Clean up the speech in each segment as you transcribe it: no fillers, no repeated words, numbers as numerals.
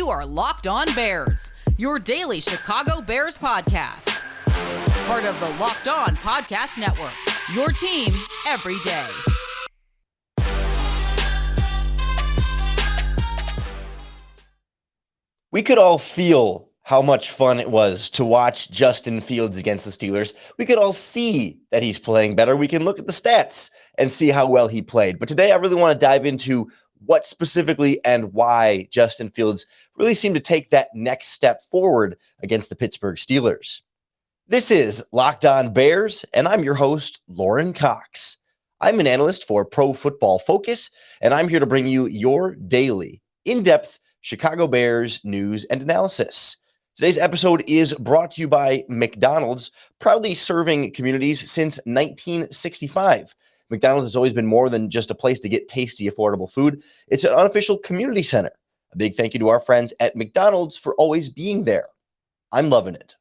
You are Locked On Bears, your daily Chicago Bears podcast. Part of the Locked On Podcast Network, your team every day. We could all feel how much fun it was to watch Justin Fields against the Steelers. We could all see that he's playing better. We can look at the stats and see how well he played. But today I really want to dive into what specifically and why Justin Fields really seemed to take that next step forward against the Pittsburgh Steelers. This is Locked On Bears, and I'm your host, Lorin Cox. I'm an analyst for Pro Football Focus, and I'm here to bring you your daily, in-depth Chicago Bears news and analysis. Today's episode is brought to you by McDonald's, proudly serving communities since 1965. McDonald's has always been more than just a place to get tasty, affordable food. It's an unofficial community center. A big thank you to our friends at McDonald's for always being there. I'm loving it.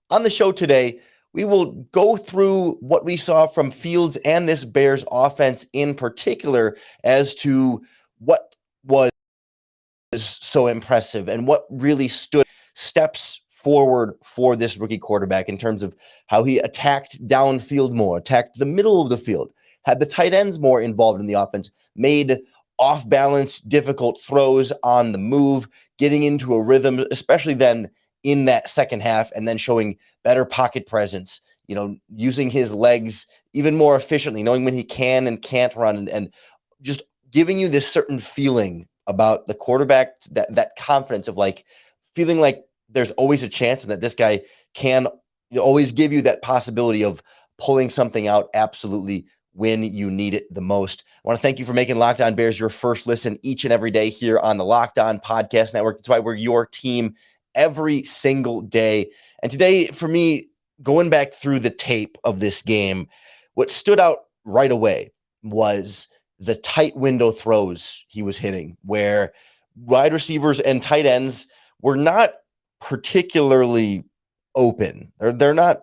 On the show today, we will go through what we saw from Fields and this Bears offense in particular as to what was so impressive and what really stood steps forward for this rookie quarterback in terms of how he attacked downfield more, attacked the middle of the field, had the tight ends more involved in the offense, made off-balance, difficult throws on the move, getting into a rhythm, especially then in that second half, and then showing better pocket presence, using his legs even more efficiently, knowing when he can and can't run, and just giving you this certain feeling about the quarterback, that confidence of like feeling like there's always a chance and that this guy can always give you that possibility of pulling something out absolutely when you need it the most. I want to thank you for making Locked On Bears your first listen each and every day here on the Locked On Podcast Network. That's why we're your team every single day. And today, for me, going back through the tape of this game, what stood out right away was the tight window throws he was hitting, where wide receivers and tight ends were not particularly open, or they're not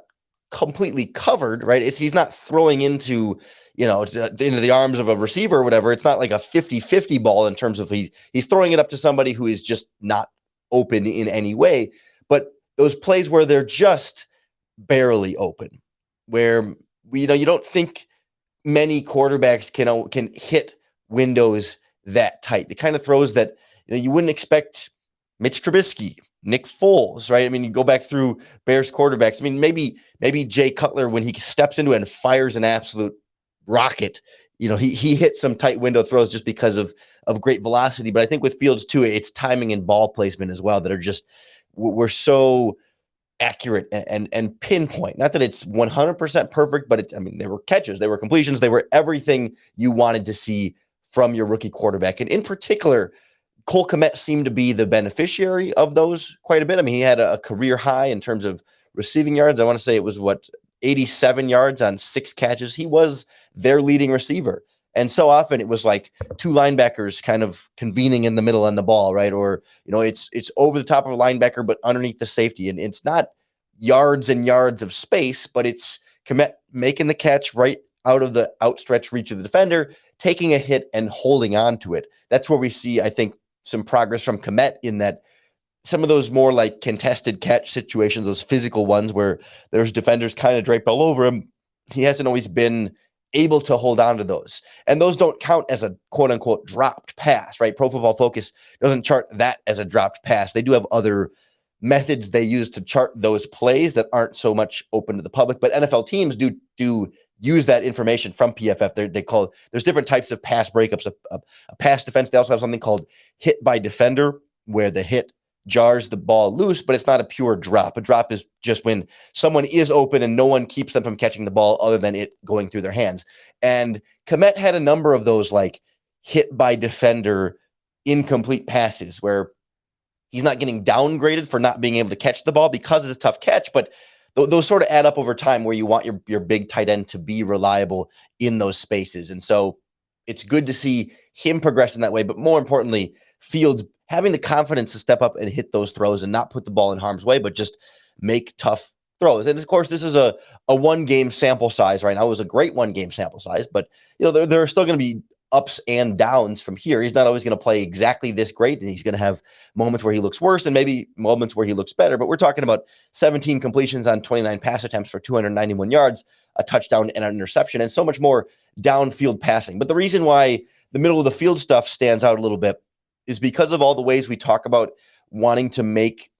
completely covered, right? He's not throwing into the arms of a receiver or whatever. It's not like a 50-50 ball in terms of he's throwing it up to somebody who is just not open in any way. But those plays where they're just barely open, where you don't think many quarterbacks can hit windows that tight. The kind of throws that you wouldn't expect Mitch Trubisky, Nick Foles, right? I mean, you go back through Bears quarterbacks. I mean, maybe Jay Cutler, when he steps into it and fires an absolute rocket, he hits some tight window throws just because of great velocity. But I think with Fields too, it's timing and ball placement as well that are just, we're so accurate and pinpoint. Not that it's 100% perfect, but they were catches, they were completions, they were everything you wanted to see from your rookie quarterback. And in particular, Cole Kmet seemed to be the beneficiary of those quite a bit. I mean, he had a career high in terms of receiving yards. I want to say it was 87 yards on 6 catches. He was their leading receiver. And so often it was like two linebackers kind of convening in the middle on the ball, right? Or, it's over the top of a linebacker, but underneath the safety. And it's not yards and yards of space, but it's Kmet making the catch right out of the outstretched reach of the defender, taking a hit and holding on to it. That's where we see, I think, some progress from Kmet in that some of those more like contested catch situations, those physical ones where there's defenders kind of draped all over him, he hasn't always been able to hold on to those. And those don't count as a quote unquote dropped pass, right? Pro Football Focus doesn't chart that as a dropped pass. They do have other methods they use to chart those plays that aren't so much open to the public, but NFL teams do use that information from PFF. There's different types of pass breakups. A pass defense, they also have something called hit by defender, where the hit jars the ball loose, but it's not a pure drop. A drop is just when someone is open and no one keeps them from catching the ball other than it going through their hands. And Kmet had a number of those like hit by defender incomplete passes where he's not getting downgraded for not being able to catch the ball because it's a tough catch, but those sort of add up over time where you want your big tight end to be reliable in those spaces. And so it's good to see him progress in that way. But more importantly, Fields having the confidence to step up and hit those throws and not put the ball in harm's way, but just make tough throws. And of course, this is a one-game sample size right now. It was a great one-game sample size, but there are still going to be ups and downs from here. He's not always going to play exactly this great, and he's going to have moments where he looks worse and maybe moments where he looks better. But we're talking about 17 completions on 29 pass attempts for 291 yards, a touchdown and an interception, and so much more downfield passing. But the reason why the middle of the field stuff stands out a little bit is because of all the ways we talk about wanting to make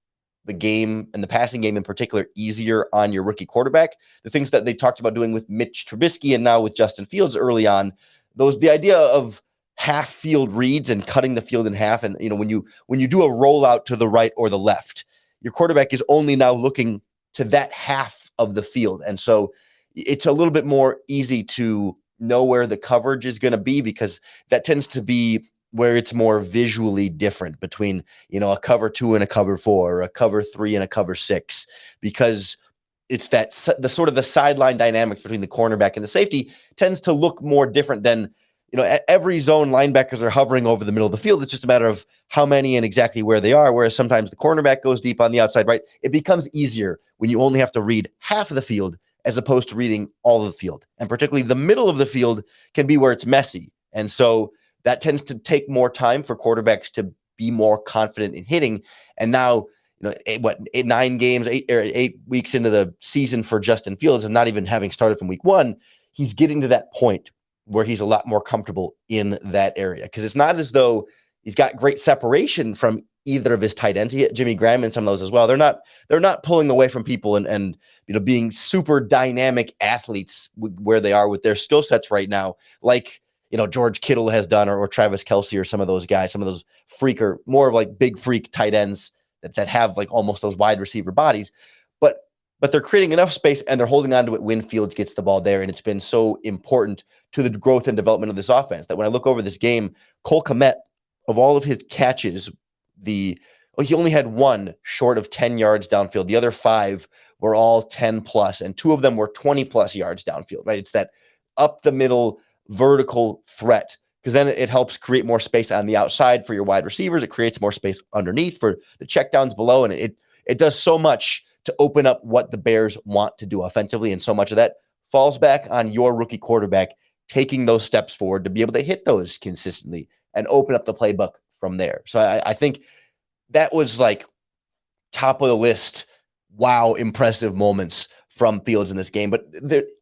the game and the passing game in particular easier on your rookie quarterback. The things that they talked about doing with Mitch Trubisky and now with Justin Fields early on, the idea of half field reads and cutting the field in half. And, when you do a rollout to the right or the left, your quarterback is only now looking to that half of the field. And so it's a little bit more easy to know where the coverage is going to be, because that tends to be where it's more visually different between, a cover 2 and a cover 4, or a cover 3 and a cover 6, because it's the sort of the sideline dynamics between the cornerback and the safety tends to look more different than, at every zone linebackers are hovering over the middle of the field. It's just a matter of how many and exactly where they are. Whereas sometimes the cornerback goes deep on the outside, right? It becomes easier when you only have to read half of the field as opposed to reading all of the field. And particularly the middle of the field can be where it's messy. And so that tends to take more time for quarterbacks to be more confident in hitting. And now, 8 weeks into the season for Justin Fields, and not even having started from week 1, he's getting to that point where he's a lot more comfortable in that area. Because it's not as though he's got great separation from either of his tight ends. He hit Jimmy Graham and some of those as well. They're not pulling away from people and being super dynamic athletes where they are with their skill sets right now, like George Kittle has done, or Travis Kelce, or some of those guys, some of those more of like big freak tight ends that have like almost those wide receiver bodies, but they're creating enough space and they're holding on to it when Fields gets the ball there. And it's been so important to the growth and development of this offense that when I look over this game, Cole Kmet, of all of his catches, he only had one short of 10 yards downfield. The other 5 were all 10 plus, and 2 of them were 20 plus yards downfield, right? It's that up the middle vertical threat, because then it helps create more space on the outside for your wide receivers. It creates more space underneath for the checkdowns below, and it does so much to open up what the Bears want to do offensively, and so much of that falls back on your rookie quarterback taking those steps forward to be able to hit those consistently and open up the playbook from there. So I think that was like top of the list, wow, impressive moments from Fields in this game. But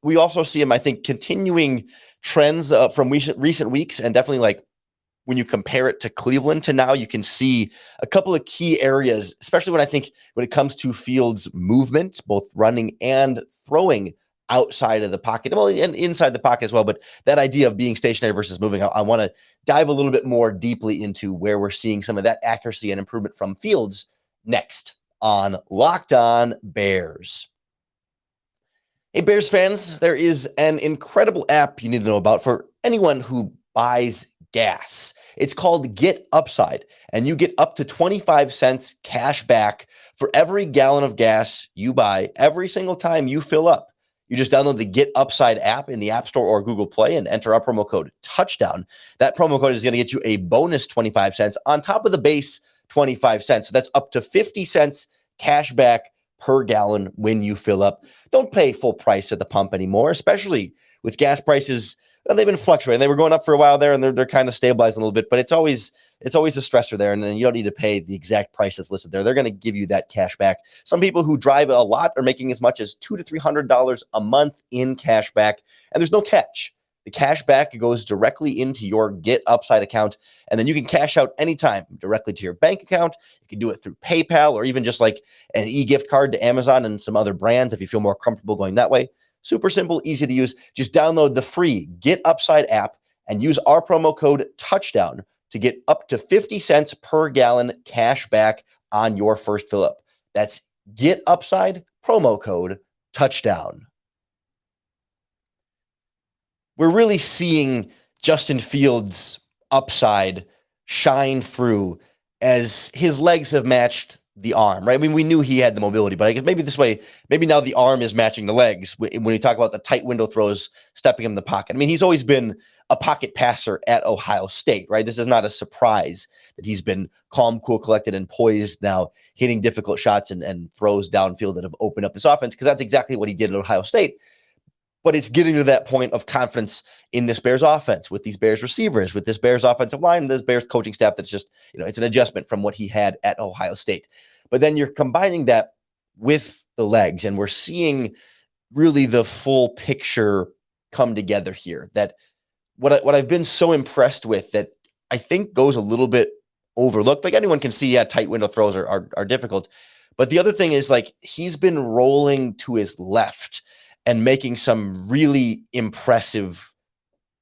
we also see him, I think, continuing trends from recent weeks, and definitely like when you compare it to Cleveland to now, you can see a couple of key areas, especially when it comes to Fields' movement, both running and throwing outside of the pocket, well, and inside the pocket as well. But that idea of being stationary versus moving, I want to dive a little bit more deeply into where we're seeing some of that accuracy and improvement from Fields next on Locked On Bears. Hey, Bears fans, there is an incredible app you need to know about for anyone who buys gas. It's called Getupside, and you get up to 25 cents cash back for every gallon of gas you buy every single time you fill up. You just download the Getupside app in the App Store or Google Play and enter our promo code TOUCHDOWN. That promo code is going to get you a bonus 25 cents on top of the base 25 cents. So that's up to 50 cents cash back per gallon when you fill up. Don't pay full price at the pump anymore, especially with gas prices. Well, they've been fluctuating. They were going up for a while there, and they're kind of stabilizing a little bit, but it's always a stressor there, and then you don't need to pay the exact price that's listed there. They're going to give you that cash back. Some people who drive a lot are making as much as $200 to $300 a month in cash back, and there's no catch. The cash back goes directly into your Getupside account, and then you can cash out anytime directly to your bank account. You can do it through PayPal or even just like an e-gift card to Amazon and some other brands if you feel more comfortable going that way. Super simple, easy to use. Just download the free Getupside app and use our promo code TOUCHDOWN to get up to 50 cents per gallon cash back on your first fill up. That's Getupside, promo code TOUCHDOWN. We're really seeing Justin Fields' upside shine through as his legs have matched the arm, right? I mean, we knew he had the mobility, but I guess maybe this way, maybe now the arm is matching the legs when you talk about the tight window throws, stepping in the pocket. I mean, he's always been a pocket passer at Ohio State, right? This is not a surprise that he's been calm, cool, collected, and poised now, hitting difficult shots and throws downfield that have opened up this offense, because that's exactly what he did at Ohio State. but it's getting to that point of confidence in this Bears offense, with these Bears receivers, with this Bears offensive line, and this Bears coaching staff that's just, it's an adjustment from what he had at Ohio State. But then you're combining that with the legs, and we're seeing really the full picture come together here. That what I've been so impressed with that I think goes a little bit overlooked. Like, anyone can see, tight window throws are difficult. But the other thing is, like, he's been rolling to his left and making some really impressive,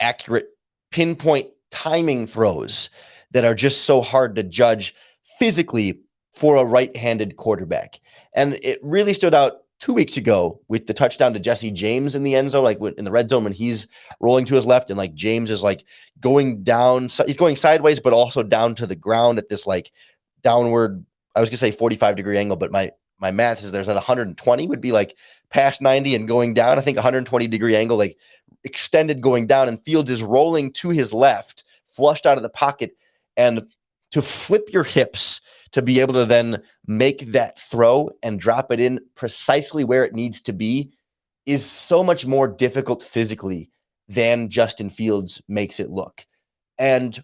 accurate, pinpoint timing throws that are just so hard to judge physically for a right-handed quarterback. And it really stood out 2 weeks ago with the touchdown to Jesse James in the end zone, like in the red zone, when he's rolling to his left and like James is like going down, he's going sideways, but also down to the ground at this like downward, I was gonna say 45-degree angle, but my math is there's at 120 would be like past 90 and going down. I think 120-degree angle, like extended going down, and Fields is rolling to his left, flushed out of the pocket, and to flip your hips to be able to then make that throw and drop it in precisely where it needs to be is so much more difficult physically than Justin Fields makes it look. And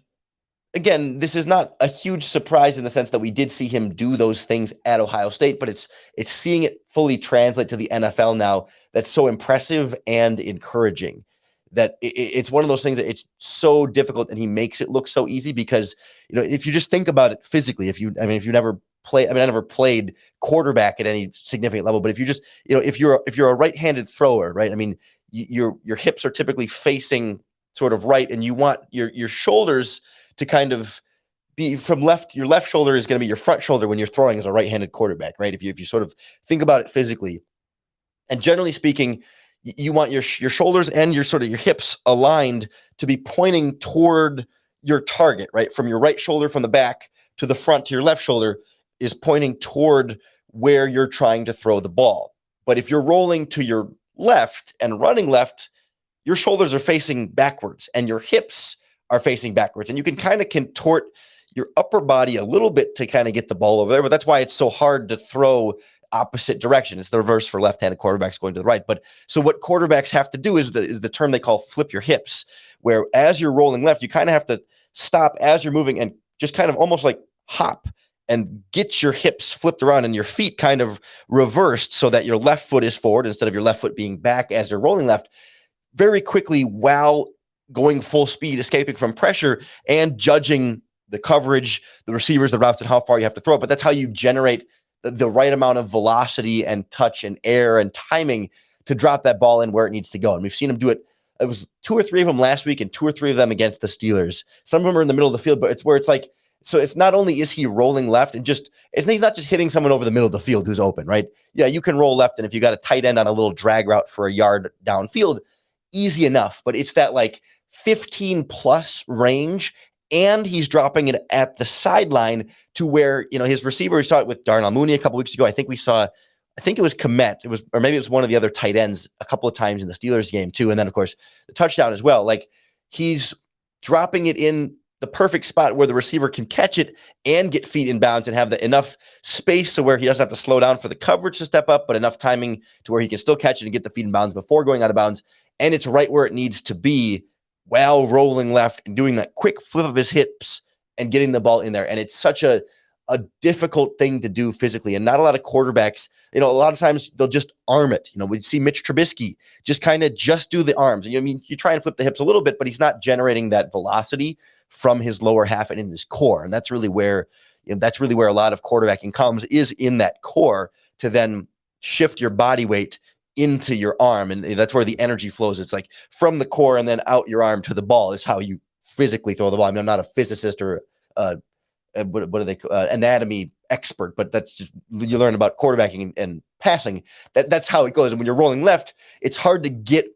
again, this is not a huge surprise in the sense that we did see him do those things at Ohio State, but it's seeing it fully translate to the NFL now that's so impressive and encouraging. That it's one of those things that it's so difficult, and he makes it look so easy because, if you just think about it physically, if you never play, I never played quarterback at any significant level, but if you just, if you're a right-handed thrower, right? Your hips are typically facing sort of right, and you want your shoulders to kind of be from left. Your left shoulder is going to be your front shoulder when you're throwing as a right-handed quarterback, right? If you sort of think about it physically, and generally speaking, you want your shoulders and your hips aligned to be pointing toward your target, right? From your right shoulder, from the back to the front to your left shoulder is pointing toward where you're trying to throw the ball. But if you're rolling to your left and running left, your shoulders are facing backwards and your hips are facing backwards. And you can kind of contort your upper body a little bit to kind of get the ball over there. But that's why it's so hard to throw opposite direction. It's the reverse for left-handed quarterbacks going to the right. But so what quarterbacks have to do is the term they call flip your hips, where as you're rolling left, you kind of have to stop as you're moving and just kind of almost like hop and get your hips flipped around and your feet kind of reversed so that your left foot is forward instead of your left foot being back as you're rolling left very quickly while going full speed, escaping from pressure and judging the coverage, the receivers, the routes, and how far you have to throw it. But that's how you generate the right amount of velocity and touch and air and timing to drop that ball in where it needs to go. And we've seen him do it. It was 2 or 3 of them last week and 2 or 3 of them against the Steelers. Some of them are in the middle of the field, but it's where it's like, so it's not only is he rolling left and he's not just hitting someone over the middle of the field who's open, right? Yeah, you can roll left. And if you got a tight end on a little drag route for a yard downfield, easy enough. But it's that like 15 plus range. And he's dropping it at the sideline to where, his receiver, we saw it with Darnell Mooney a couple weeks ago. I think it was Komet. Or maybe it was one of the other tight ends a couple of times in the Steelers game too. And then of course the touchdown as well. Like, he's dropping it in the perfect spot where the receiver can catch it and get feet in bounds and have enough space so where he doesn't have to slow down for the coverage to step up, but enough timing to where he can still catch it and get the feet in bounds before going out of bounds. And it's right where it needs to be while rolling left and doing that quick flip of his hips and getting the ball in there. And it's such a difficult thing to do physically. And not a lot of quarterbacks, a lot of times they'll just arm it. We'd see Mitch Trubisky just do the arms. And you try and flip the hips a little bit, but he's not generating that velocity from his lower half and in his core. And that's really where, a lot of quarterbacking comes, is in that core, to then shift your body weight into your arm. And that's where the energy flows. It's like from the core and then out your arm to the ball is how you physically throw the ball. I'm not a physicist or what are they anatomy expert, but that's just, you learn about quarterbacking and passing. That's how it goes. And when you're rolling left, it's hard to get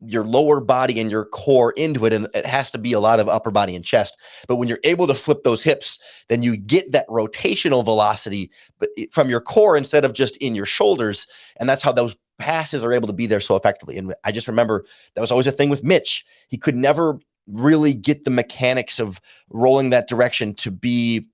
your lower body and your core into it, and it has to be a lot of upper body and chest. But when you're able to flip those hips, then you get that rotational velocity but from your core instead of just in your shoulders, and that's how those passes are able to be there so effectively. And I just remember that was always a thing with Mitch. He could never really get the mechanics of rolling that direction to be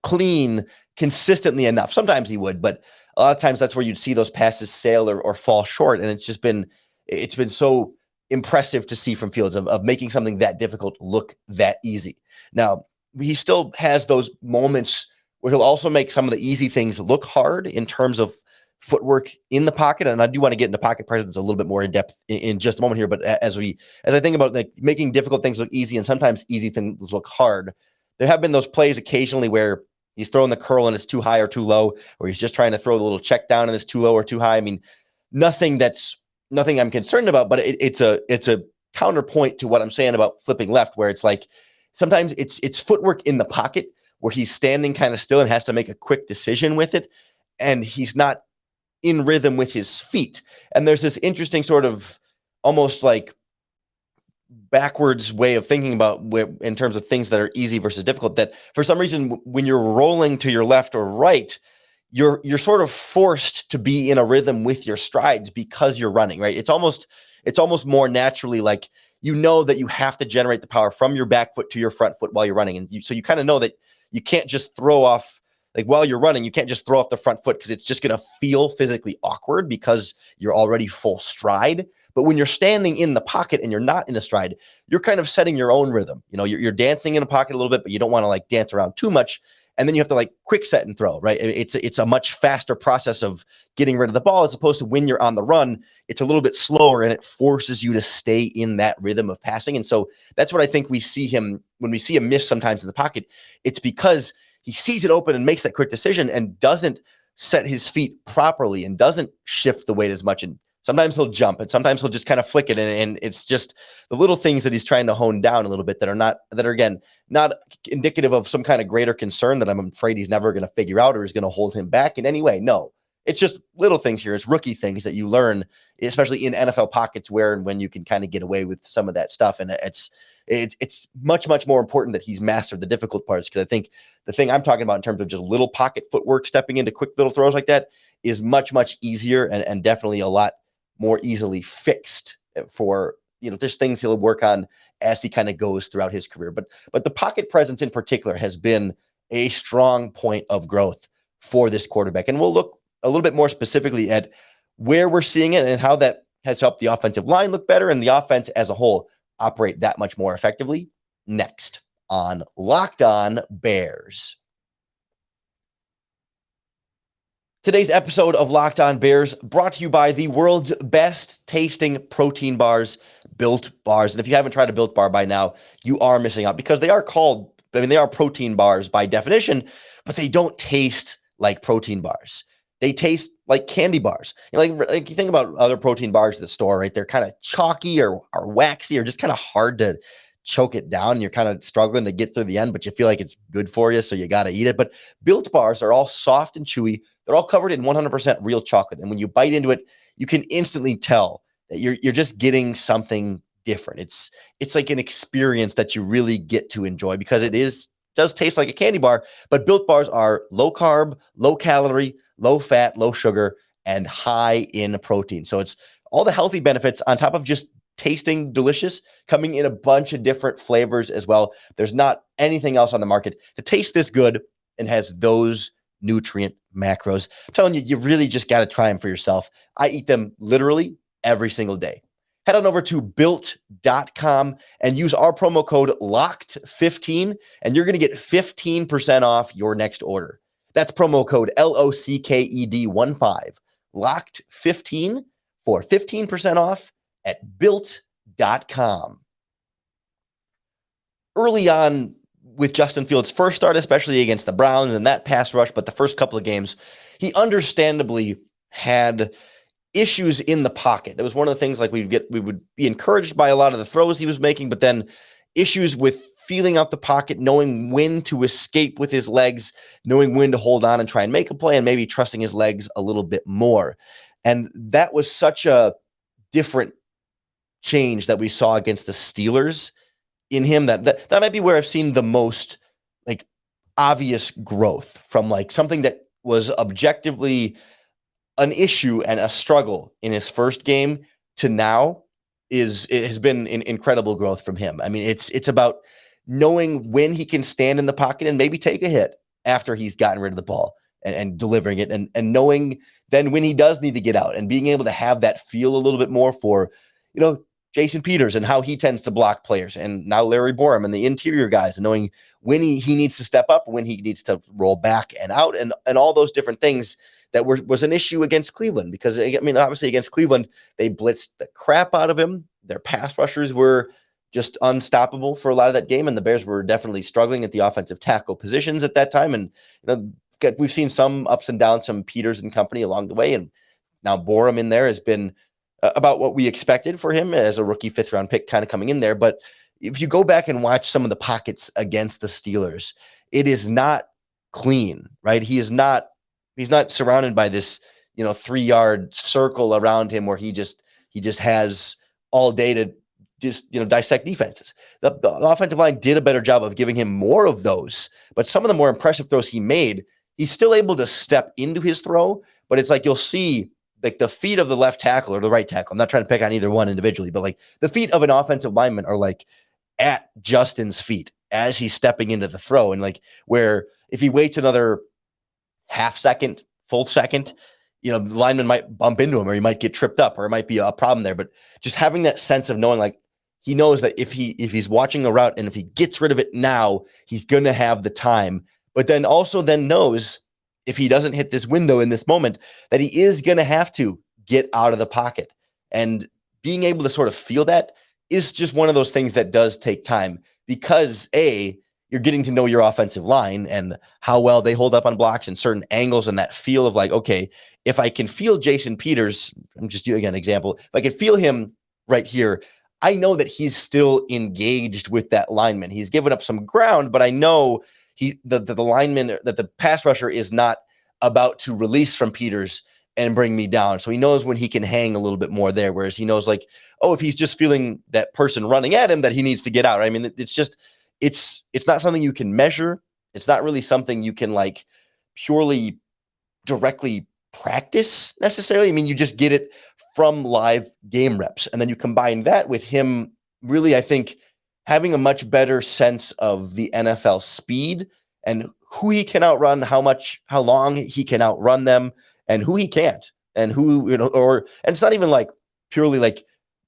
clean consistently enough. Sometimes he would, but a lot of times that's where you'd see those passes sail or fall short. And it's just been It's been so impressive to see from Fields of making something that difficult look that easy. Now, he still has those moments where he'll also make some of the easy things look hard in terms of footwork in the pocket. And I do want to get into pocket presence a little bit more in depth in just a moment here. But as I think about like making difficult things look easy and sometimes easy things look hard, there have been those plays occasionally where he's throwing the curl and it's too high or too low, or he's just trying to throw the little check down and it's too low or too high. I mean, nothing I'm concerned about, but it's a counterpoint to what I'm saying about flipping left, where it's like sometimes it's footwork in the pocket where he's standing kind of still and has to make a quick decision with it, and he's not in rhythm with his feet. And there's this interesting sort of almost like backwards way of thinking about in terms of things that are easy versus difficult, that for some reason when you're rolling to your left or right, you're sort of forced to be in a rhythm with your strides because you're running, right? It's almost more naturally like, that you have to generate the power from your back foot to your front foot while you're running. And so you kind of know that you can't just throw off, like while you're running, you can't just throw off the front foot because it's just going to feel physically awkward because you're already full stride. But when you're standing in the pocket and you're not in a stride, you're kind of setting your own rhythm. You're dancing in a pocket a little bit, but you don't want to like dance around too much. And then you have to like quick set and throw, right? It's a much faster process of getting rid of the ball as opposed to when you're on the run, it's a little bit slower and it forces you to stay in that rhythm of passing. And so that's what I think we see him, when we see him miss sometimes in the pocket, it's because he sees it open and makes that quick decision and doesn't set his feet properly and doesn't shift the weight as much. And sometimes he'll jump and sometimes he'll just kind of flick it. And it's just the little things that he's trying to hone down a little bit that are again, not indicative of some kind of greater concern that I'm afraid he's never going to figure out or is going to hold him back in any way. No, it's just little things here. It's rookie things that you learn, especially in NFL pockets where and when you can kind of get away with some of that stuff. And it's much, much more important that he's mastered the difficult parts, because I think the thing I'm talking about in terms of just little pocket footwork, stepping into quick little throws like that is much, much easier and definitely a lot more easily fixed for, there's things he'll work on as he kind of goes throughout his career. But the pocket presence in particular has been a strong point of growth for this quarterback. And we'll look a little bit more specifically at where we're seeing it and how that has helped the offensive line look better and the offense as a whole operate that much more effectively next on Locked On Bears. Today's episode of Locked On Bears brought to you by the world's best tasting protein bars, Built Bars. And if you haven't tried a Built Bar by now, you are missing out, because they are they are protein bars by definition, but they don't taste like protein bars. They taste like candy bars. Like you think about other protein bars at the store, right? They're kind of chalky or waxy or just kind of hard to choke it down. You're kind of struggling to get through the end, but you feel like it's good for you, so you got to eat it. But Built Bars are all soft and chewy. They're all covered in 100% real chocolate. And when you bite into it, you can instantly tell that you're just getting something different. It's like an experience that you really get to enjoy, because it does taste like a candy bar, but Built Bars are low carb, low calorie, low fat, low sugar, and high in protein. So it's all the healthy benefits on top of just tasting delicious, coming in a bunch of different flavors as well. There's not anything else on the market that tastes this good and has those nutrient macros. I'm telling you, you really just got to try them for yourself. I eat them literally every single day. Head on over to built.com and use our promo code LOCKED15, and you're going to get 15% off your next order. That's promo code LOCKED15, LOCKED15 for 15% off at built.com. Early on with Justin Fields' first start, especially against the Browns and that pass rush, but the first couple of games, he understandably had issues in the pocket. It was one of the things, like we would be encouraged by a lot of the throws he was making, but then issues with feeling out the pocket, knowing when to escape with his legs, knowing when to hold on and try and make a play, and maybe trusting his legs a little bit more. And that was such a different change that we saw against the Steelers in him, that might be where I've seen the most like obvious growth from like something that was objectively an issue and a struggle in his first game to now. It has been an incredible growth from him. I mean, it's about knowing when he can stand in the pocket and maybe take a hit after he's gotten rid of the ball, and delivering it and knowing then when he does need to get out and being able to have that feel a little bit more for, Jason Peters and how he tends to block players, and now Larry Borum and the interior guys, and knowing when he needs to step up, when he needs to roll back and out, and all those different things that was an issue against Cleveland. Because, I mean, obviously against Cleveland, they blitzed the crap out of him. Their pass rushers were just unstoppable for a lot of that game, and the Bears were definitely struggling at the offensive tackle positions at that time. And, we've seen some ups and downs from Peters and company along the way, and now Borum in there has been about what we expected for him as a rookie 5th-round pick kind of coming in there. But if you go back and watch some of the pockets against the Steelers, it is not clean, right? He's not surrounded by this, 3-yard circle around him where he just has all day to just, dissect defenses. The offensive line did a better job of giving him more of those, but some of the more impressive throws he made, he's still able to step into his throw, but it's like you'll see like the feet of the left tackle or the right tackle. I'm not trying to pick on either one individually, but like the feet of an offensive lineman are like at Justin's feet as he's stepping into the throw. And like where if he waits another half second, full second, the lineman might bump into him or he might get tripped up or it might be a problem there. But just having that sense of knowing like he knows that if he's watching a route and if he gets rid of it now, he's going to have the time, but then also knows if he doesn't hit this window in this moment, that he is going to have to get out of the pocket. And being able to sort of feel that is just one of those things that does take time because you're getting to know your offensive line and how well they hold up on blocks and certain angles and that feel of like, okay, if I can feel Jason Peters, I'm just doing an example. If I can feel him right here, I know that he's still engaged with that lineman. He's given up some ground, but I know the lineman, that the pass rusher is not about to release from Peters and bring me down. So he knows when he can hang a little bit more there. Whereas he knows like, if he's just feeling that person running at him, that he needs to get out. I mean, it's not something you can measure. It's not really something you can like purely directly practice necessarily. I mean, you just get it from live game reps. And then you combine that with him really, I think, having a much better sense of the NFL speed and who he can outrun, how long he can outrun them, and who he can't, and who, and it's not even like purely like,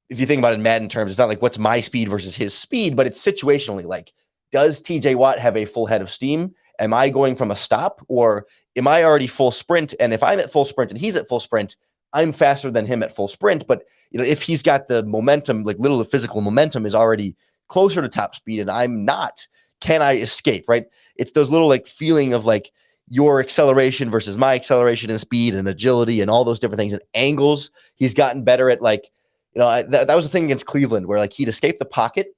if you think about it in Madden terms, it's not like what's my speed versus his speed, but it's situationally like, does TJ Watt have a full head of steam? Am I going from a stop or am I already full sprint? And if I'm at full sprint and he's at full sprint, I'm faster than him at full sprint. But if he's got the momentum, like little physical momentum is already closer to top speed and I'm not, can I escape, right? It's those little like feeling of like your acceleration versus my acceleration and speed and agility and all those different things and angles. He's gotten better at like, that was the thing against Cleveland where like he'd escape the pocket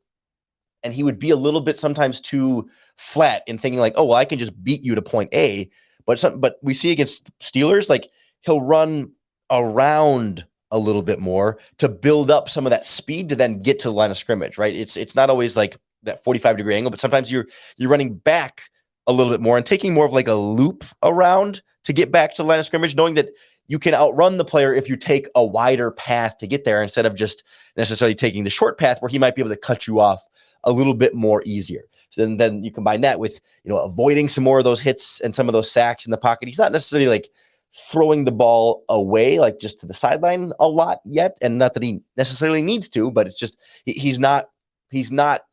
and he would be a little bit sometimes too flat in thinking like, I can just beat you to point A. But we see against Steelers, like he'll run around a little bit more to build up some of that speed to then get to the line of scrimmage, right? It's not always like that 45-degree angle, but sometimes you're running back a little bit more and taking more of like a loop around to get back to the line of scrimmage, knowing that you can outrun the player if you take a wider path to get there instead of just necessarily taking the short path where he might be able to cut you off a little bit more easier. So then you combine that with, avoiding some more of those hits and some of those sacks in the pocket. He's not necessarily like throwing the ball away, like just to the sideline a lot yet. And not that he necessarily needs to, but it's just, he's not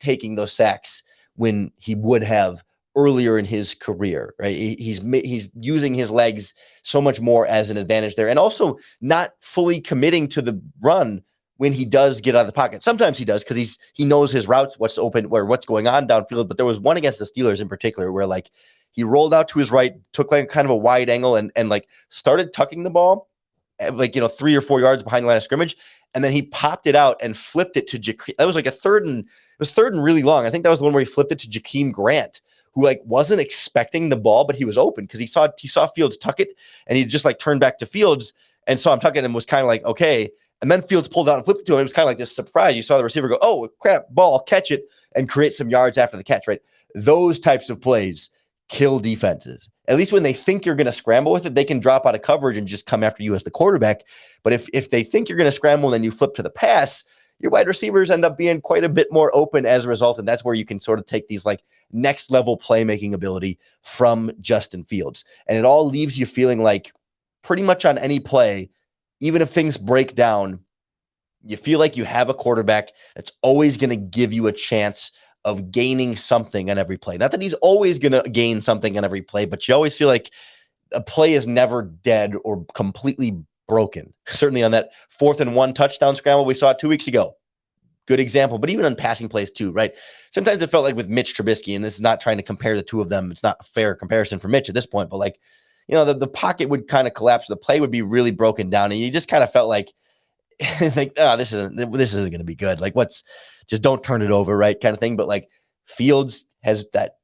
taking those sacks when he would have earlier in his career, right? He's using his legs so much more as an advantage there, and also not fully committing to the run when he does get out of the pocket. Sometimes he does because he knows his routes, what's open, what's going on downfield. But there was one against the Steelers in particular where like he rolled out to his right, took like kind of a wide angle, and like started tucking the ball, like 3 or 4 yards behind the line of scrimmage, and then he popped it out and flipped it to Jakeem. That was like third and really long. I think that was the one where he flipped it to Jakeem Grant, who like wasn't expecting the ball, but he was open because he saw Fields tuck it, and he just like turned back to Fields and saw him tuck it and was kind of like, okay. And then Fields pulled out and flipped it to him. It was kind of like this surprise. You saw the receiver go, oh crap, ball, catch it, and create some yards after the catch, right? Those types of plays kill defenses. At least when they think you're going to scramble with it, they can drop out of coverage and just come after you as the quarterback. But if they think you're going to scramble and then you flip to the pass, your wide receivers end up being quite a bit more open as a result. And that's where you can sort of take these like next level playmaking ability from Justin Fields. And it all leaves you feeling like pretty much on any play, even if things break down, you feel like you have a quarterback that's always going to give you a chance of gaining something on every play. Not that he's always going to gain something on every play, but you always feel like a play is never dead or completely broken. Certainly on that 4th and 1 touchdown scramble we saw 2 weeks ago. Good example, but even on passing plays too, right? Sometimes it felt like with Mitch Trubisky, and this is not trying to compare the two of them. It's not a fair comparison for Mitch at this point, but like, the pocket would kind of collapse. The play would be really broken down. And you just kind of felt like, this isn't going to be good. Like just don't turn it over, right? Kind of thing. But like Fields has that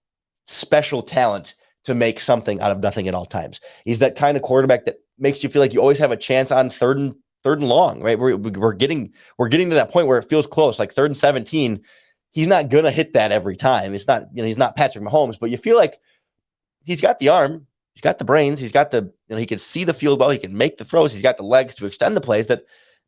special talent to make something out of nothing at all times. He's that kind of quarterback that makes you feel like you always have a chance on third and long, right? We're getting to that point where it feels close, like 3rd and 17. He's not gonna hit that every time. It's not, he's not Patrick Mahomes, but you feel like he's got the arm, he's got the brains, he's got the, he can see the field well, he can make the throws, he's got the legs to extend the plays. That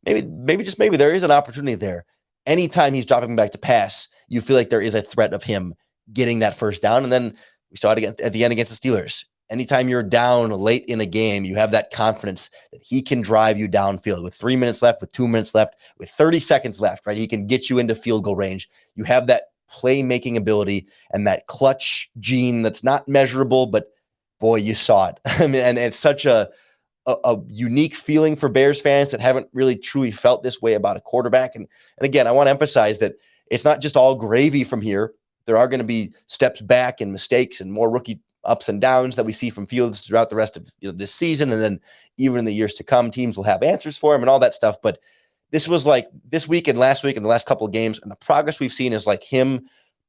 maybe there is an opportunity there. Anytime he's dropping back to pass, you feel like there is a threat of him getting that first down. And then we saw it again at the end against the Steelers. Anytime you're down late in a game, you have that confidence that he can drive you downfield with 3 minutes left, with 2 minutes left, with 30 seconds left, right? He can get you into field goal range. You have that playmaking ability and that clutch gene that's not measurable, but boy, you saw it. I mean, and it's such a unique feeling for Bears fans that haven't really truly felt this way about a quarterback. And again, I want to emphasize that it's not just all gravy from here. There are going to be steps back and mistakes and more rookie ups and downs that we see from Fields throughout the rest of this season. And then even in the years to come, teams will have answers for him and all that stuff. But this was like this week and last week and the last couple of games, and the progress we've seen is like him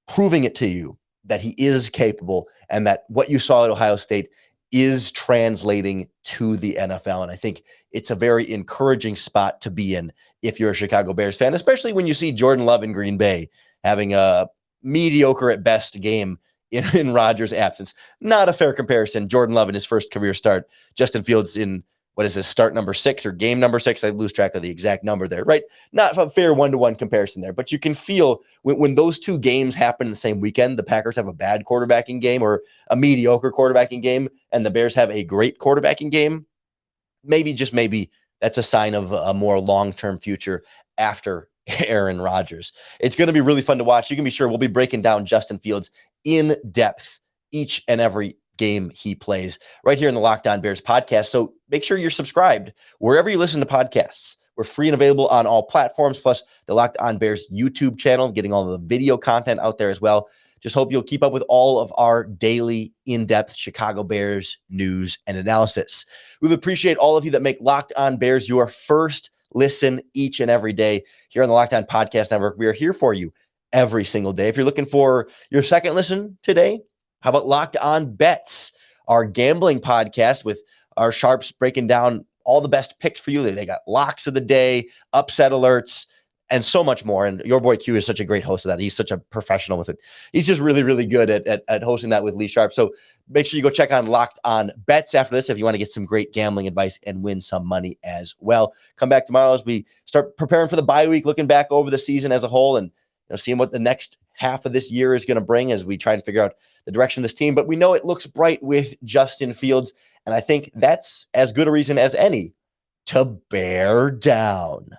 proving it to you that he is capable and that what you saw at Ohio State is translating to the NFL. And I think it's a very encouraging spot to be in if you're a Chicago Bears fan, especially when you see Jordan Love in Green Bay having a mediocre at best game in Rodgers' absence. Not a fair comparison. Jordan Love in his first career start. Justin Fields in, what is this, start number 6 or game number 6? I lose track of the exact number there, right? Not a fair one-to-one comparison there, but you can feel when those two games happen in the same weekend, the Packers have a bad quarterbacking game or a mediocre quarterbacking game, and the Bears have a great quarterbacking game. Maybe, just maybe, that's a sign of a more long-term future after Aaron Rodgers. It's going to be really fun to watch. You can be sure we'll be breaking down Justin Fields in depth each and every game he plays right here in the Locked On Bears podcast. So make sure you're subscribed wherever you listen to podcasts. We're free and available on all platforms, plus the Locked On Bears YouTube channel, getting all the video content out there as well. Just hope you'll keep up with all of our daily in-depth Chicago Bears news and analysis. We'll appreciate all of you that make Locked On Bears your first listen each and every day here on the Locked On Podcast Network. We are here for you every single day. If you're looking for your second listen today, how about Locked On Bets, our gambling podcast with our sharps breaking down all the best picks for you. They got locks of the day, upset alerts, and so much more. And your boy Q is such a great host of that. He's such a professional with it. He's just really, really good at hosting that with Lee Sharp. So make sure you go check on Locked On Bets after this if you want to get some great gambling advice and win some money as well. Come back tomorrow as we start preparing for the bye week, looking back over the season as a whole and seeing what the next half of this year is going to bring as we try and figure out the direction of this team. But we know it looks bright with Justin Fields, and I think that's as good a reason as any to bear down.